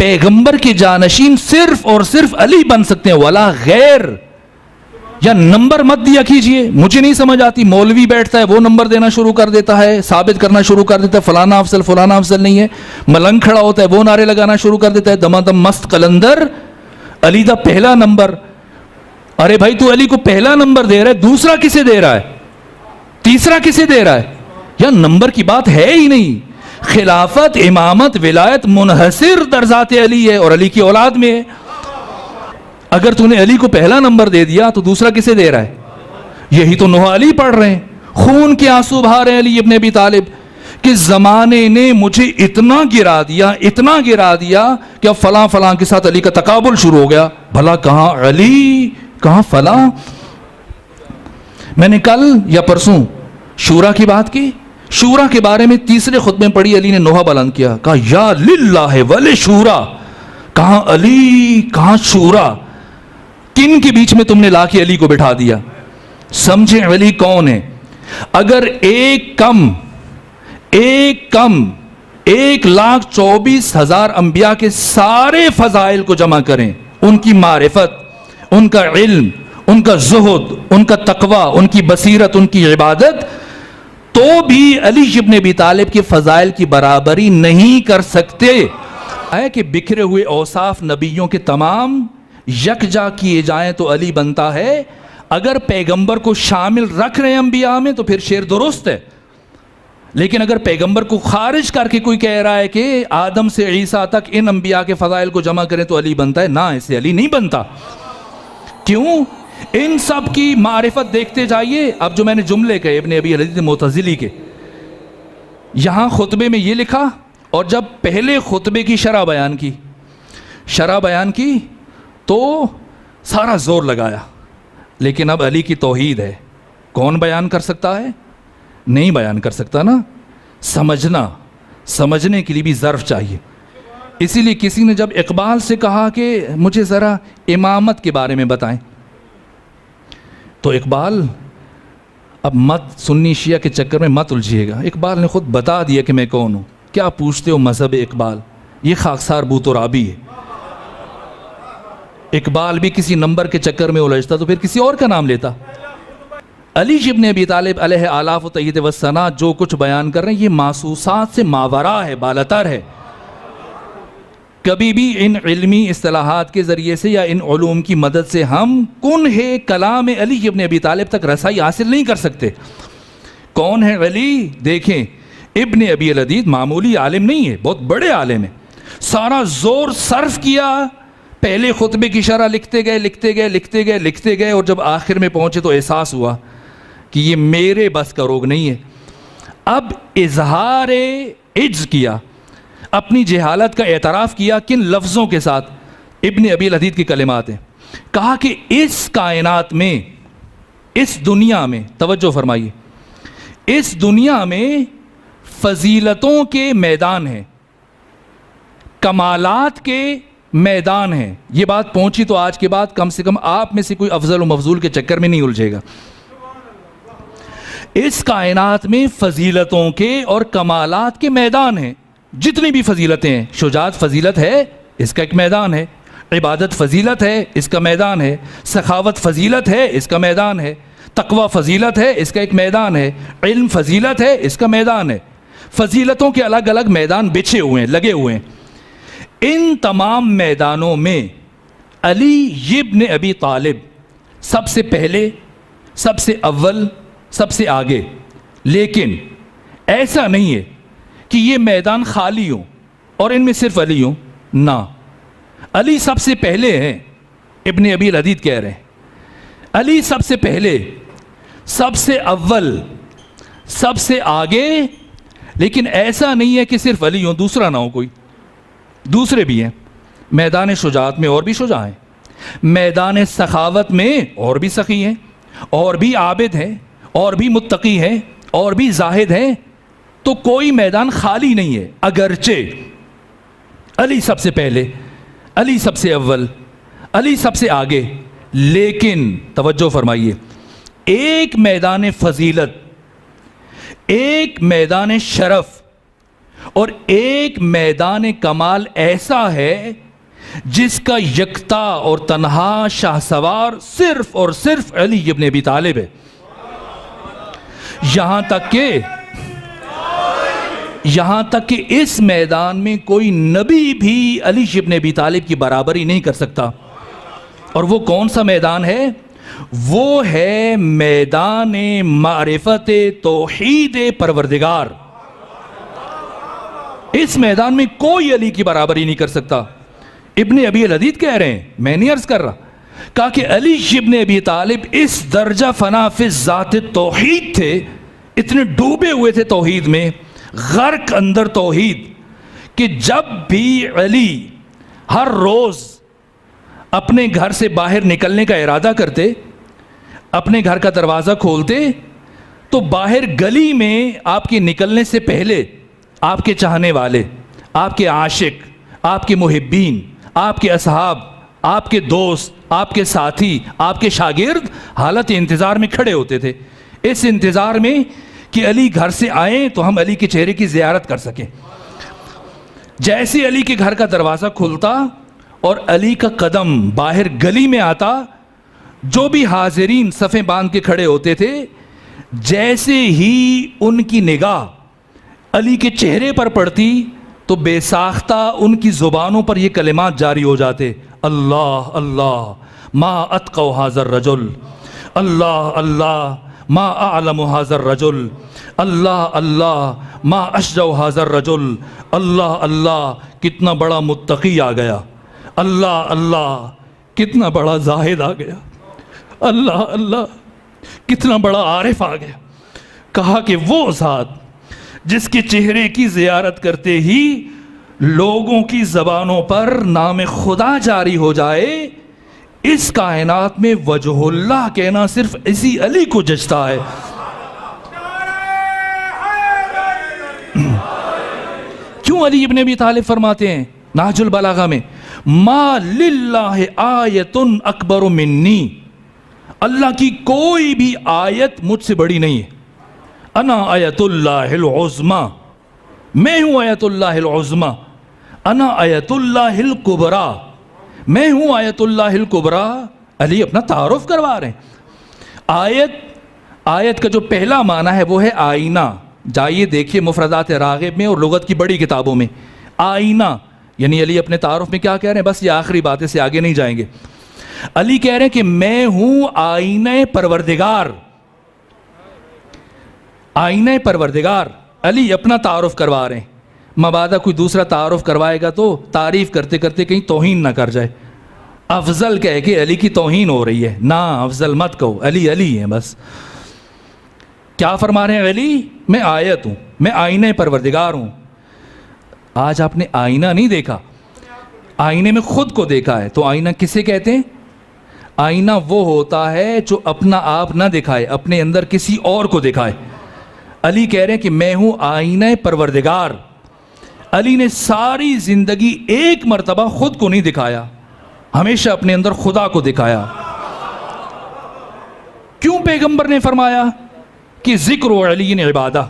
پیغمبر کے جانشین صرف اور صرف علی بن سکتے ہیں، ولا غیر. یا نمبر مت دیا کیجئے، مجھے نہیں سمجھ آتی. مولوی بیٹھتا ہے وہ نمبر دینا شروع کر دیتا ہے، ثابت کرنا شروع کر دیتا ہے فلانا افضل فلانا افضل نہیں ہے. ملنگ کھڑا ہوتا ہے وہ نعرے لگانا شروع کر دیتا ہے دمادم مست قلندر علی دا پہلا نمبر. ارے بھائی تو علی کو پہلا نمبر دے رہا ہے، دوسرا کسے دے رہا ہے؟ تیسرا کسے دے رہا ہے؟ یا نمبر کی بات ہے ہی نہیں. خلافت، امامت، ولایت منحصر در ذات علی ہے اور علی کی اولاد میں ہے. اگر تو نے علی کو پہلا نمبر دے دیا تو دوسرا کسے دے رہا ہے؟ یہی تو نوح علی پڑھ رہے ہیں، خون کے آنسو بہا رہے ہیں علی ابن ابی طالب کہ زمانے نے مجھے اتنا گرا دیا کہ اب فلاں فلاں کے ساتھ علی کا تقابل شروع ہو گیا. بھلا کہاں علی کہاں فلاں. میں نے کل یا پرسوں شورا کی بات کی. شورا کے بارے میں تیسرے خطبے میں پڑھی، علی نے نوحہ بلند کیا، کہا یا للہ ولی شورا. کہاں علی کہاں شورا؟ کن کے بیچ میں تم نے لا کے علی کو بٹھا دیا؟ سمجھیں علی کون ہے. اگر ایک کم 1,24,000 انبیاء کے سارے فضائل کو جمع کریں، ان کی معرفت، ان کا علم، ان کا زہد، ان کا تقوی، ان کی بصیرت، ان کی عبادت، تو بھی علی ابن ابی طالب کے فضائل کی برابری نہیں کر سکتے. ہے کہ بکھرے ہوئے اوصاف نبیوں کے تمام یکجا کیے جائیں تو علی بنتا ہے. اگر پیغمبر کو شامل رکھ رہے ہیں انبیاء میں تو پھر شعر درست ہے، لیکن اگر پیغمبر کو خارج کر کے کوئی کہہ رہا ہے کہ آدم سے عیسیٰ تک ان انبیاء کے فضائل کو جمع کریں تو علی بنتا ہے، نہ، اسے علی نہیں بنتا. کیوں؟ ان سب کی معرفت دیکھتے جائیے. اب جو میں نے جملے کہے ابن ابی العزیز معتزلی کے، یہاں خطبے میں یہ لکھا، اور جب پہلے خطبے کی شرح بیان کی تو سارا زور لگایا، لیکن اب علی کی توحید ہے. کون بیان کر سکتا ہے؟ نہیں بیان کر سکتا نا. سمجھنے کے لیے بھی ظرف چاہیے. اسی لیے کسی نے جب اقبال سے کہا کہ مجھے ذرا امامت کے بارے میں بتائیں، تو اقبال، اب مت سنی شیعہ کے چکر میں مت الجھیے گا، اقبال نے خود بتا دیا کہ میں کون ہوں. کیا پوچھتے ہو مذہب اقبال؟ یہ خاکسار بو تو رابی ہے. اقبال بھی کسی نمبر کے چکر میں الجھتا تو پھر کسی اور کا نام لیتا. علی ابن ابی طالب علیہ آلاف و تیید و ثنا جو کچھ بیان کر رہے ہیں یہ محسوسات سے ماورا ہے، بالاتر ہے. کبھی بھی ان علمی اصطلاحات کے ذریعے سے یا ان علوم کی مدد سے ہم کنہ کلام علی ابن ابی طالب تک رسائی حاصل نہیں کر سکتے. کون ہے علی؟ دیکھیں، ابن ابی العدید معمولی عالم نہیں ہے، بہت بڑے عالم ہیں. سارا زور صرف کیا، پہلے خطبے کی شرح لکھتے گئے اور جب آخر میں پہنچے تو احساس ہوا کہ یہ میرے بس کا روگ نہیں ہے. اب اظہار عجز کیا، اپنی جہالت کا اعتراف کیا. کن لفظوں کے ساتھ؟ ابن ابی العدید کی کلمات ہیں. کہا کہ اس کائنات میں، اس دنیا میں، توجہ فرمائیے، اس دنیا میں فضیلتوں کے میدان ہیں، کمالات کے میدان ہیں. یہ بات پہنچی تو آج کے بعد کم سے کم آپ میں سے کوئی افضل و مفضول کے چکر میں نہیں الجھے گا. اس کائنات میں فضیلتوں کے اور کمالات کے میدان ہیں. جتنی بھی فضیلتیں ہیں، شجاعت فضیلت ہے، اس کا ایک میدان ہے. عبادت فضیلت ہے، اس کا میدان ہے. سخاوت فضیلت ہے، اس کا میدان ہے. تقوی فضیلت ہے، اس کا ایک میدان ہے. علم فضیلت ہے، اس کا میدان ہے. فضیلتوں کے الگ الگ میدان بچھے ہوئے ہیں، لگے ہوئے ہیں. ان تمام میدانوں میں علی ابن ابی طالب سب سے پہلے، سب سے اول، سب سے آگے. لیکن ایسا نہیں ہے کہ یہ میدان خالی ہوں اور ان میں صرف علی ہوں. نہ، علی سب سے پہلے ہیں. ابن ابی العدید کہہ رہے ہیں علی سب سے پہلے، سب سے اول، سب سے آگے. لیکن ایسا نہیں ہے کہ صرف علی ہوں، دوسرا نہ ہو کوئی. دوسرے بھی ہیں. میدان شجاعت میں اور بھی شجاع ہیں، میدان سخاوت میں اور بھی سخی ہیں، اور بھی عابد ہیں، اور بھی متقی ہیں، اور بھی زاہد ہیں. تو کوئی میدان خالی نہیں ہے. اگرچہ علی سب سے پہلے، علی سب سے اول، علی سب سے آگے، لیکن توجہ فرمائیے، ایک میدان فضیلت، ایک میدان شرف اور ایک میدان کمال ایسا ہے جس کا یکتا اور تنہا شاہ سوار صرف اور صرف علی ابن ابی طالب ہے. یہاں تک کہ اس میدان میں کوئی نبی بھی علی ابن ابی طالب کی برابری نہیں کر سکتا. اور وہ کون سا میدان ہے؟ وہ ہے میدان معرفت توحید پروردگار. اس میدان میں کوئی علی کی برابری نہیں کر سکتا. ابن ابی العدید کہہ رہے ہیں، میں نہیں عرض کر رہا، کہا کہ علی ابن ابی طالب اس درجہ فنا فی ذات توحید تھے، اتنے ڈوبے ہوئے تھے توحید میں، غرق اندر توحید، کہ جب بھی علی ہر روز اپنے گھر سے باہر نکلنے کا ارادہ کرتے، اپنے گھر کا دروازہ کھولتے، تو باہر گلی میں آپ کے نکلنے سے پہلے آپ کے چاہنے والے، آپ کے عاشق، آپ کے محبین، آپ کے اصحاب، آپ کے دوست، آپ کے ساتھی، آپ کے شاگرد حالت انتظار میں کھڑے ہوتے تھے، اس انتظار میں کہ علی گھر سے آئیں تو ہم علی کے چہرے کی زیارت کر سکیں. جیسے علی کے گھر کا دروازہ کھلتا اور علی کا قدم باہر گلی میں آتا، جو بھی حاضرین صفیں باندھ کے کھڑے ہوتے تھے، جیسے ہی ان کی نگاہ علی کے چہرے پر پڑتی تو بے ساختہ ان کی زبانوں پر یہ کلمات جاری ہو جاتے: اللہ اللہ ما اتقوا ھذا الرجل، اللہ اللہ ما اعلم ھذا الرجل، اللہ اللہ ما اشجع ھذا الرجل، اللہ اللہ کتنا بڑا متقی آ گیا، اللہ اللہ کتنا بڑا زاہد آ گیا، اللہ اللہ کتنا بڑا عارف آ گیا. کہا کہ وہ ذات جس کے چہرے کی زیارت کرتے ہی لوگوں کی زبانوں پر نام خدا جاری ہو جائے، اس کائنات میں وجہ اللہ کہنا صرف اسی علی کو جچتا ہے. کیوں علی ابن ابی طالب فرماتے ہیں نہج البلاغہ میں: ما للہ آیت اکبر منی، اللہ کی کوئی بھی آیت مجھ سے بڑی نہیں ہے. انا آیت اللہ العظمی، میں ہوں آیت اللہ العظمی. انا آیت اللہ الکبریٰ، میں ہوں آیت اللہ الکبریٰ. علی اپنا تعارف کروا رہے ہیں. آیت کا جو پہلا معنی ہے وہ ہے آئینہ. جائیے دیکھیے مفردات راغب میں اور لغت کی بڑی کتابوں میں آئینہ، یعنی علی اپنے تعارف میں کیا کہہ رہے ہیں؟ بس یہ آخری بات ہے، سے آگے نہیں جائیں گے. علی کہہ رہے ہیں کہ میں ہوں آئینہ پروردگار. آئینہ پروردگار علی اپنا تعارف کروا رہے ہیں. مبادہ کوئی دوسرا تعارف کروائے گا تو تعریف کرتے کرتے کہیں توہین نہ کر جائے، افضل کہہ کے علی کی توہین ہو رہی ہے. نہ، افضل مت کہو، علی علی ہے بس. کیا فرما رہے ہیں علی؟ میں آیت ہوں، میں آئینہ پروردگار ہوں. آج آپ نے آئینہ نہیں دیکھا، آئینے میں خود کو دیکھا ہے. تو آئینہ کسے کہتے ہیں؟ آئینہ وہ ہوتا ہے جو اپنا آپ نہ دکھائے، اپنے اندر کسی اور کو دکھائے. علی کہہ رہے ہیں کہ میں ہوں آئینہ پروردگار. علی نے ساری زندگی ایک مرتبہ خود کو نہیں دکھایا، ہمیشہ اپنے اندر خدا کو دکھایا. کیوں پیغمبر نے فرمایا کہ ذکر علی عبادہ؟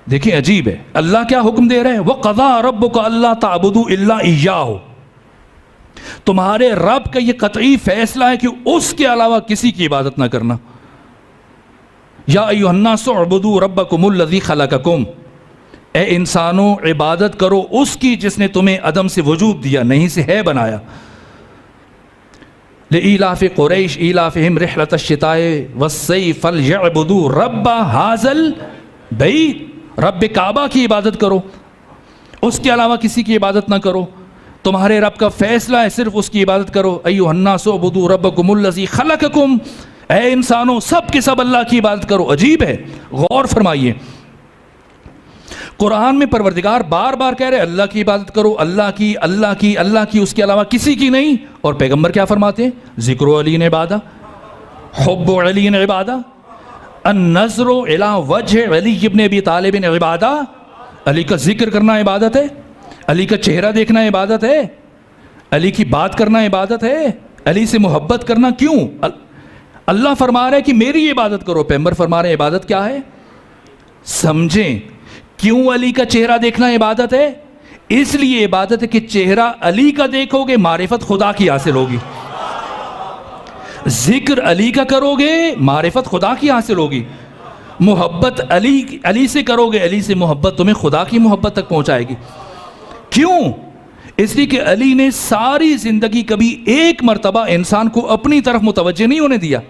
دیکھیں عجیب ہے، اللہ کیا حکم دے رہے ہیں؟ وَقَضَىٰ رَبُّكَ أَلَّا تَعْبُدُوا إِلَّا إِيَّاهُ. تمہارے رب کا یہ قطعی فیصلہ ہے کہ اس کے علاوہ کسی کی عبادت نہ کرنا. یا ایھا الناس اعبدوا ربکم الذی خلقکم، اے انسانوں عبادت کرو اس کی جس نے تمہیں عدم سے وجود دیا، نہیں سے ہے بنایا. لإیلاف قریش ایلافہم رحلۃ الشتاء والصیف فلیعبدوا رب ھذا البیت. رب کعبہ کی عبادت کرو، اس کے علاوہ کسی کی عبادت نہ کرو. تمہارے رب کا فیصلہ ہے صرف اس کی عبادت کرو. ایھا الناس اعبدوا ربکم الذی خلقکم، اے انسانوں سب کے سب اللہ کی عبادت کرو. عجیب ہے، غور فرمائیے. قرآن میں پروردگار بار بار کہہ رہے اللہ کی عبادت کرو، اللہ کی اللہ کی اللہ کی، اس کے علاوہ کسی کی نہیں. اور پیغمبر کیا فرماتے ہیں؟ ذکر علی عبادہ، حب علی عبادہ، النظر الی وجہ علی ابن ابی طالب عبادہ. علی کا ذکر کرنا عبادت ہے، علی کا چہرہ دیکھنا عبادت ہے، علی کی بات کرنا عبادت ہے، علی سے محبت کرنا. کیوں؟ اللہ فرما رہے کہ میری عبادت کرو. پیغمبر فرما رہے عبادت کیا ہے؟ سمجھیں کیوں علی کا چہرہ دیکھنا عبادت ہے؟ اس لیے عبادت ہے کہ چہرہ علی کا دیکھو گے معرفت خدا کی حاصل ہوگی، ذکر علی کا کرو گے معرفت خدا کی حاصل ہوگی، محبت علی سے کرو گے، علی سے محبت تمہیں خدا کی محبت تک پہنچائے گی۔ کیوں؟ اس لیے کہ علی نے ساری زندگی کبھی ایک مرتبہ انسان کو اپنی طرف متوجہ نہیں ہونے دیا۔